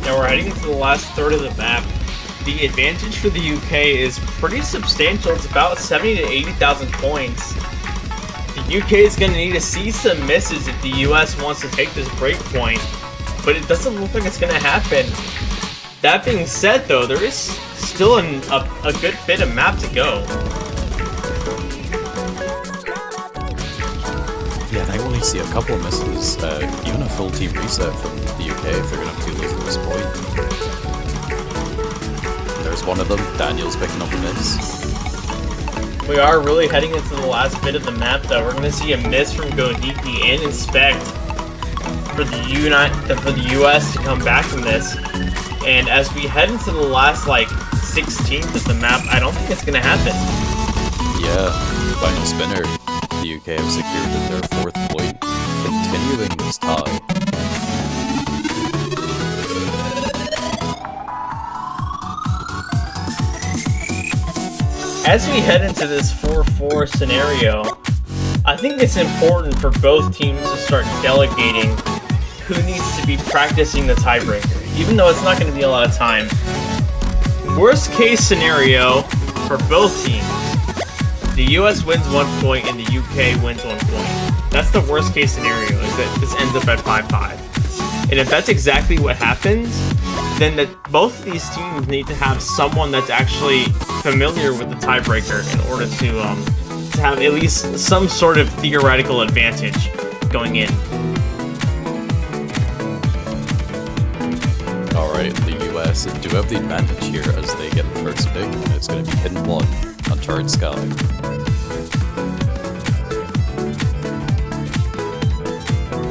S1: Now we're heading into the last third of the map. The advantage for the UK is pretty substantial. It's about 70 to 80,000 points. The UK is going to need to see some misses if the US wants to take this break point, but it doesn't look like it's going to happen. That being said, though, there is still a good bit of map to go.
S2: Yeah, and I only see a couple of misses, even a full team reset from the UK if they're going to be losing this point. There's one of them, Daniel's picking up a miss.
S1: We are really heading into the last bit of the map, though. We're going to see a miss from Gohiki and Inspect for the US to come back from this. And as we head into the last, like, 16th of the map, I don't think it's going to happen.
S2: Yeah, final spinner. The UK have secured their 4th point, continuing this tie.
S1: As we head into this 4-4 scenario, I think it's important for both teams to start delegating who needs to be practicing the tiebreaker, even though it's not going to be a lot of time. Worst case scenario for both teams, the US wins 1 point and the UK wins 1 point. That's the worst case scenario, is that this ends up at 5-5. And if that's exactly what happens, then both of these teams need to have someone that's actually familiar with the tiebreaker in order to have at least some sort of theoretical advantage going in.
S2: Alright, the US do have the advantage here as they get the first pick, and it's going to be Hidden One on Charred Sky.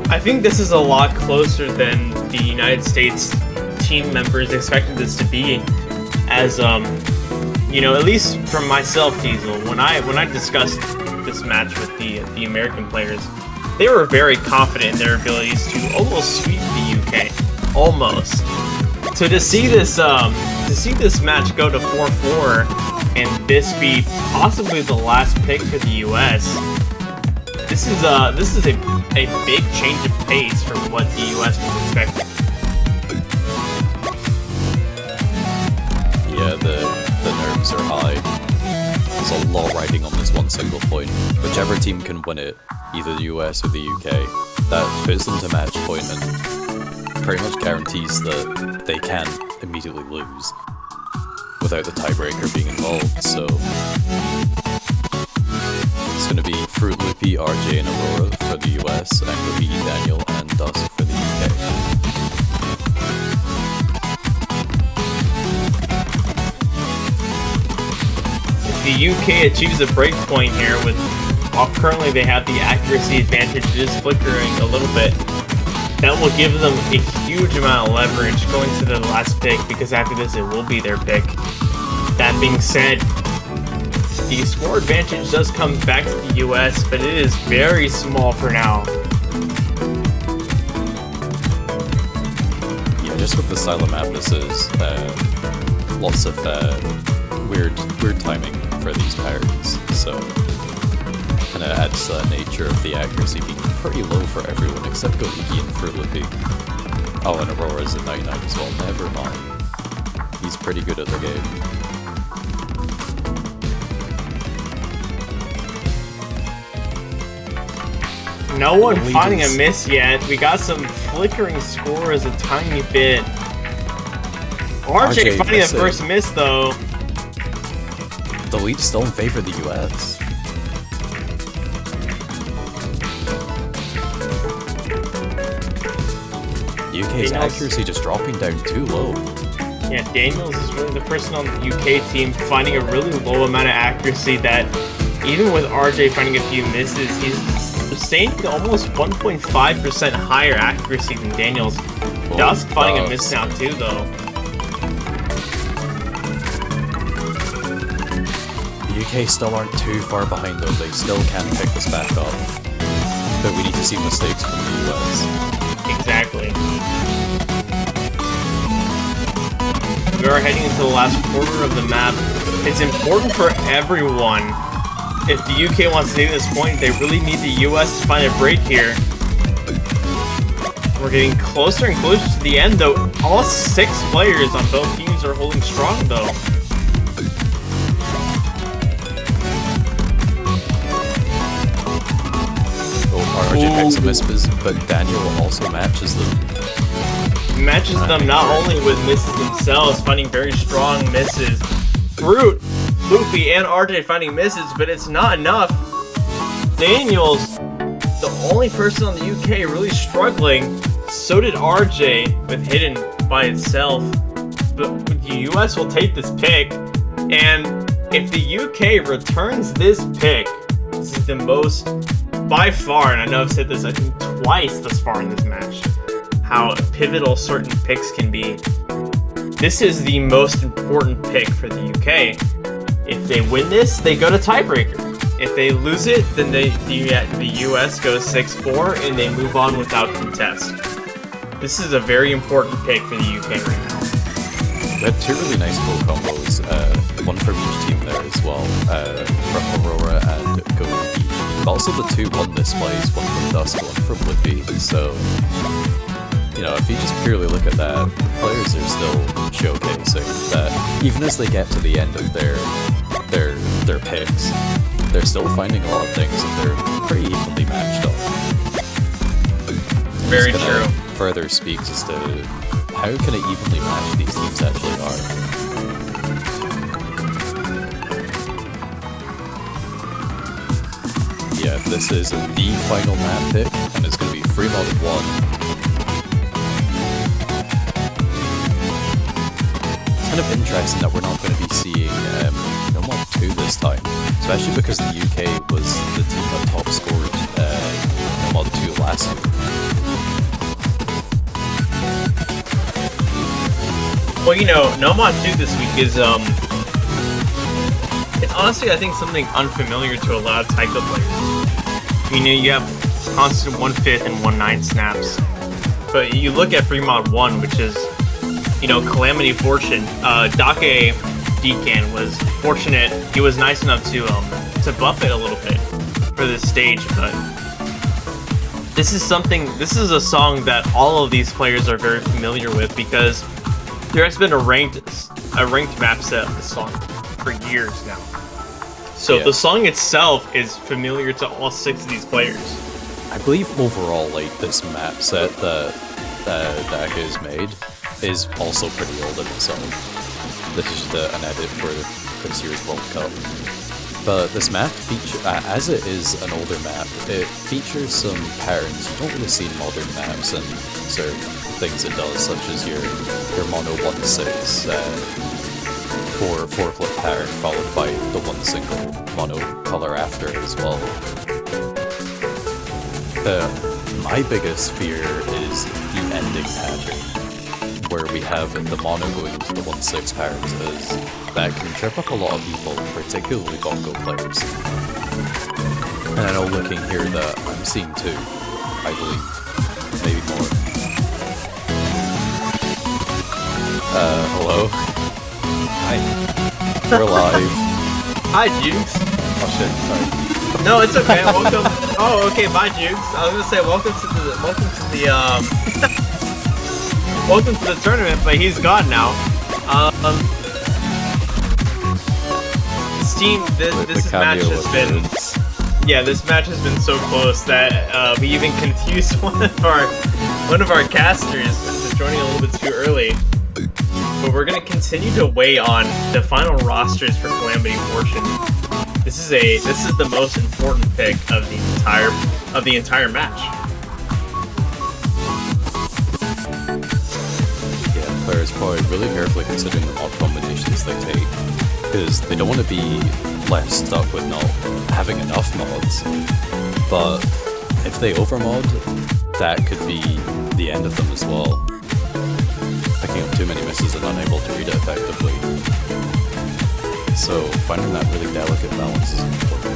S1: I think this is a lot closer than the United States team members expected this to be, as you know, at least from myself, Diesel, when I discussed this match with the American players, they were very confident in their abilities to almost sweep the UK, almost. So to see this match go to 4-4 and this be possibly the last pick for the US, this is a big change of pace from what the US was expecting.
S2: Yeah, the nerves are high. There's a lot riding on this one single point. Whichever team can win it, either the US or the UK, that puts them to match point and pretty much guarantees that they can immediately lose without the tiebreaker being involved. So it's going to be Fruit Loopy, RJ, and Aurora for the US, and Gohiki, Daniel, and Dusk for the UK.
S1: The UK achieves a break point here while currently they have the accuracy advantage just flickering a little bit. That will give them a huge amount of leverage going to the last pick, because after this it will be their pick. That being said, the score advantage does come back to the US, but it is very small for now.
S2: Yeah, just with the Silent map, this is lots of weird timing for these parries, so kind of adds to the nature of the accuracy being pretty low for everyone except Gohiki and Fruit Loopy. Oh, and Aurora's at 99 as well, never mind. He's pretty good at the game.
S1: No one finding a miss yet. We got some flickering scores a tiny bit. RJ finding the first miss though.
S2: The lead still in favor of the US. UK's accuracy just dropping down too low.
S1: Yeah, Daniels is really the person on the UK team finding a really low amount of accuracy that even with RJ finding a few misses, he's sustaining almost 1.5% higher accuracy than Daniels. Dusk finding a miss now too though.
S2: The UK still aren't too far behind though, they still can pick this back up. But we need to see mistakes from the US.
S1: Exactly. We are heading into the last quarter of the map. It's important for everyone if the UK wants to take this point, they really need the US to find a break here. We're getting closer and closer to the end, though. All 6 players on both teams are holding strong, though.
S2: RJ makes a misses, but Daniel also matches them.
S1: Matches them not only with misses themselves, finding very strong misses. Fruit, Luffy, and RJ finding misses, but it's not enough. Daniel's the only person on the UK really struggling. So did RJ with Hidden by itself. But the US will take this pick, and if the UK returns this pick, this is the most, by far, and I know I've said this I think twice thus far in this match, how pivotal certain picks can be. This is the most important pick for the UK. If they win this, they go to tiebreaker. If they lose it, then the US goes 6-4 and they move on without contest. This is a very important pick for the UK right now.
S2: We had 2 really nice full combos, one from each team there as well, from Aurora and Gobi. But also the 2 won displays, one from Dusk, one from Lippy, so, you know, if you just purely look at that, the players are still showcasing that even as they get to the end of their picks, they're still finding a lot of things and they're pretty evenly matched up.
S1: Very true.
S2: Further speaks as to how can it evenly match these teams actually are. Yeah, this is the final map pick, and it's going to be free mod 1. It's kind of interesting that we're not going to be seeing no mod 2 this time, especially because the UK was the team that top scored no mod 2 last year.
S1: Well, you know, no mod 2 this week is, it's honestly, I think, something unfamiliar to a lot of Taiko players. You know, you have constant 1/5 and 1/9 snaps, but you look at free mod 1, which is, you know, Calamity Fortune. Dake Deacon was fortunate, he was nice enough to buff it a little bit for this stage, but this is a song that all of these players are very familiar with because there has been a ranked map set of this song for years now. So the song itself is familiar to all 6 of these players.
S2: I believe overall, like, this map set that Daka has made is also pretty old in itself. This is an edit for this year's World Cup. But this map as it is an older map, it features some patterns you don't really see in modern maps and sort of things it does, such as your mono 1/6 4-flip pattern followed by the 1 single mono color after as well. My biggest fear is the ending pattern, where we have the mono going into the 1/6 patterns, as that can trip up a lot of people, particularly bongo players. And I know looking here that I'm seeing 2, I believe, maybe more. Hello? Hi. We're live.
S1: Hi, Jukes.
S2: Oh shit, sorry.
S1: No, it's okay. Welcome. Oh, okay. Bye, Jukes. I was gonna say welcome to welcome to the tournament, but he's gone now. This match has been. Yeah, this match has been so close that we even confused one of our casters into joining a little bit too early. But we're gonna continue to weigh on the final rosters for Calamity Fortune. This is the most important pick of the entire match.
S2: Yeah, players probably really carefully considering the mod combinations they take, because they don't want to be left stuck with not having enough mods. But if they overmod, that could be the end of them as well. Picking up too many misses and unable to read it effectively. So finding that really delicate balance is important.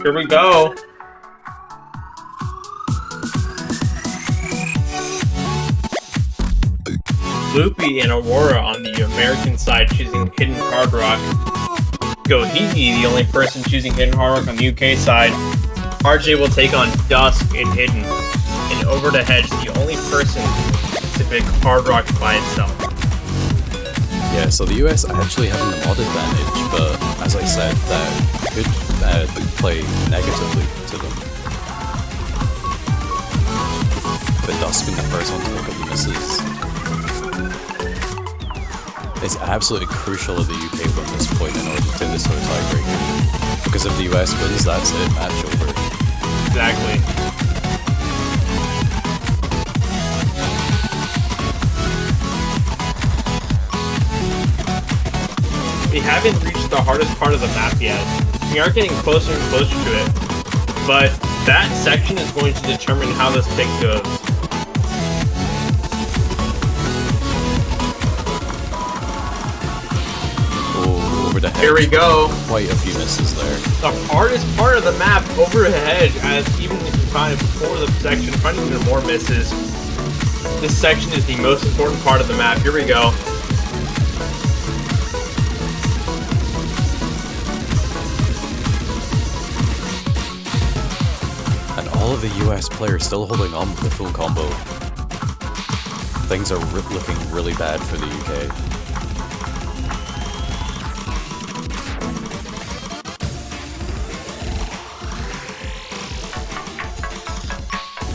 S1: Here we go. Loopy and Aurora on the American side choosing Hidden Hard Rock. Gohiki, the only person choosing Hidden Hard Rock on the UK side. RJ will take on Dusk and Hidden. And Over the Hedge, the only person to pick Hard Rock by itself.
S2: Yeah, so the US actually having the mod advantage, but as I said, that could play negatively to them. But Dusk being the first one to pick up the misses. It's absolutely crucial that the UK win this point in order to do this sort of tiebreaker. Because if the US wins, that's it, match over.
S1: Exactly. We haven't reached the hardest part of the map yet. We are getting closer and closer to it, but that section is going to determine how this pick goes.
S2: Oh, Over the Hedge.
S1: Here we go.
S2: Quite a few misses there.
S1: The hardest part of the map, Over the Hedge, as even if you find it before the section, finding even more misses. This section is the most important part of the map. Here we go.
S2: All of the US players still holding on with the full combo. Things are looking really bad for the UK.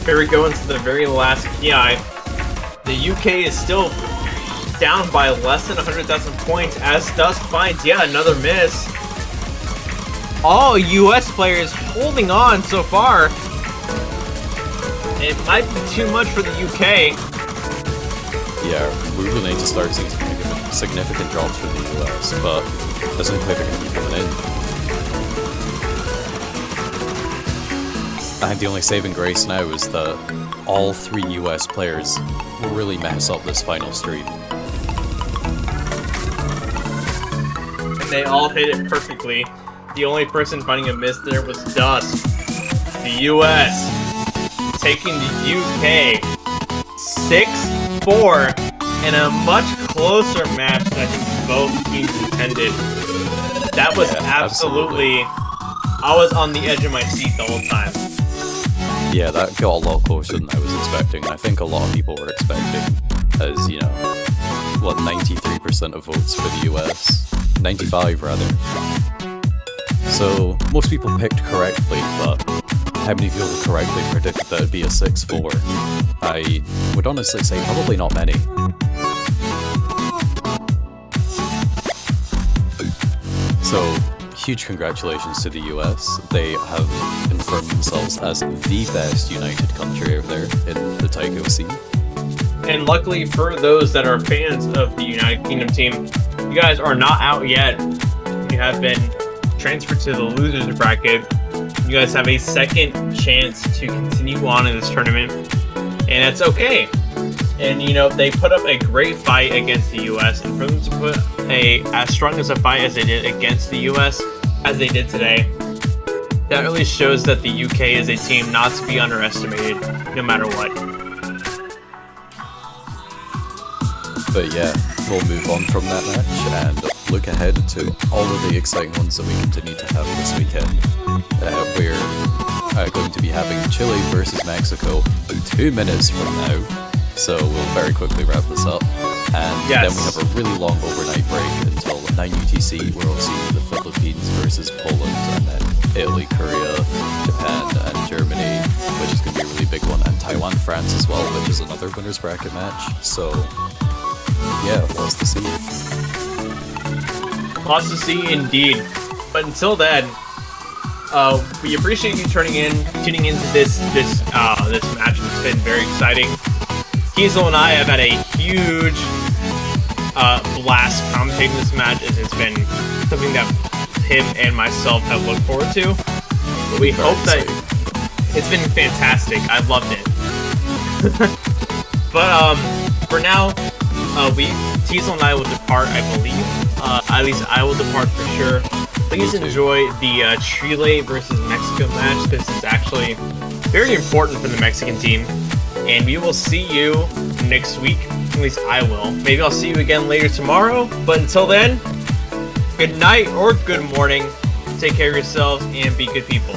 S1: Here we go into the very last PI. The UK is still down by less than 100,000 points as Dusk finds yet another miss. All US players holding on so far. It might be too much for the UK.
S2: Yeah, we really need to start seeing significant drops for the US, but it doesn't look like they're going to be coming in. I think the only saving grace now is that all 3 US players will really mess up this final stream.
S1: And they all hit it perfectly. The only person finding a miss there was Dusk. The US taking the UK 6-4 in a much closer match than I think both teams intended. That was absolutely... I was on the edge of my seat the whole time.
S2: Yeah, that got a lot closer than I was expecting. I think a lot of people were expecting, as, you know, what, 93% of votes for the US? 95 rather. So, most people picked correctly, but how many people correctly predicted that it'd be a 6-4? I would honestly say probably not many. So, huge congratulations to the US. They have confirmed themselves as the best united country out there in the Taiko scene.
S1: And luckily for those that are fans of the United Kingdom team, you guys are not out yet. You have been transferred to the losers bracket. You guys have a second chance to continue on in this tournament, and it's okay. And you know, they put up a great fight against the US, and for them to put as strong as a fight as they did against the US as they did today, that really shows that the UK is a team not to be underestimated, no matter what.
S2: But yeah, we'll move on from that match and look ahead to all of the exciting ones that we continue to have this weekend. We're going to be having Chile versus Mexico 2 minutes from now, so we'll very quickly wrap this up. And then we have a really long overnight break until 9 UTC, where we'll see the Philippines versus Poland, and then Italy, Korea, Japan, and Germany, which is going to be a really big one, and Taiwan, France as well, which is another winner's bracket match. So yeah, lots to see.
S1: Lots to see indeed. But until then, we appreciate you tuning into this match. It's been very exciting. Kiesel and I have had a huge blast commentating this match, as it's been something that him and myself have looked forward to. But we hope that it's been fantastic. I've loved it. But for now, Kiesel and I will depart, I believe. At least I will depart for sure. Please enjoy the Chile versus Mexico match. This is actually very important for the Mexican team. And we will see you next week. At least I will. Maybe I'll see you again later tomorrow. But until then, good night or good morning. Take care of yourselves and be good people.